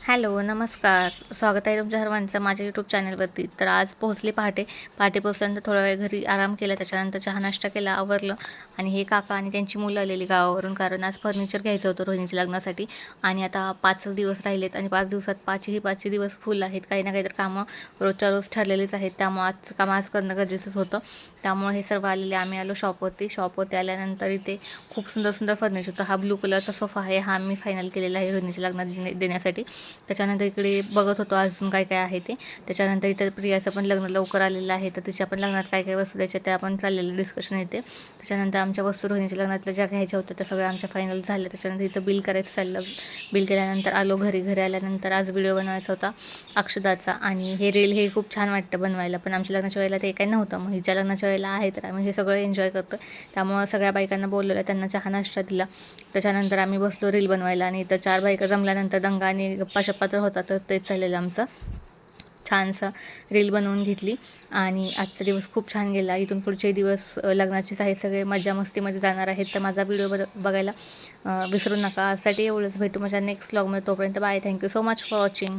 Hello, नमस्कार. स्वागत आहे तुमच्या सर्वांचं माझ्या यूट्यूब चॅनलवरती. तर आज पोहोचले पहाटे. पहाटे पोहोचल्यानंतर थोडा वेळ घरी आराम केला. त्याच्यानंतर चहा नाश्ता केला, आवरलं. आणि हे काका आणि त्यांची मुलं आलेली गावावरून, कारण आज फर्निचर घ्यायचं होतं रोहिणीच्या लग्नासाठी. आणि आता 5च दिवस राहिलेत आणि 5 दिवसात पाचही दिवस फुल आहेत. काही ना काहीतरी कामं रोजच्या रोज ठरलेलीच आहेत. त्यामुळे आजचं काम आज करणं गरजेचंच होतं. त्यामुळे हे सर्व आलेले. आम्ही आलो शॉपवरती आल्यानंतर इथे खूप सुंदर सुंदर फर्निचर होतं. हा ब्लू कलरचा सोफा आहे, हा मी फायनल केलेला आहे रोहिणीच्या लग्नात देण्यासाठी. त्याच्यानंतर इकडे बघत होतो अजून काय काय आहे ते. त्याच्यानंतर इथं प्रियाचं पण लग्न लवकर आलेलं आहे, तर तिच्या पण लग्नात काय काय वस्तू द्यायच्या त्या पण चाललेलं डिस्कशन येते. त्याच्यानंतर आमच्या वस्तू रोहिणीच्या लग्नातल्या ज्या घ्यायच्या होत्या त्या सगळ्या आमच्या फायनल झाल्या. त्याच्यानंतर इथं बिल करायचं चाललं. बिल केल्यानंतर आलो घरी आल्यानंतर आज व्हिडिओ बनवायचा होता अक्षदाचा. आणि हे रील हे खूप छान वाटतं बनवायला, पण आमच्या लग्नाच्या वेळेला ते काही नव्हतं. मग हिच्या लग्नाच्या वेळेला आहे, तर आम्ही हे सगळं एन्जॉय करतो. त्यामुळं सगळ्या बायकांना बोलवलं, त्यांना चहा नाश्ता दिला. त्याच्यानंतर आम्ही बसलो रील बनवायला. आणि इथं 4 बायका जमल्यानंतर दंगा आणि गप्पा तर होता, तर तेच चाललेलं आमचं. छानसं रील बनवून घेतली आणि आजचा दिवस खूप छान गेला. इथून पुढचे दिवस लग्नाचेच आहेत, सगळे मजा मस्तीमध्ये जाणार आहेत. तर माझा व्हिडिओ बघायला विसरू नका. आजसाठी एवढंच. भेटू माझ्या नेक्स्ट व्लॉगमध्ये. तोपर्यंत bye. Thank you so much for watching.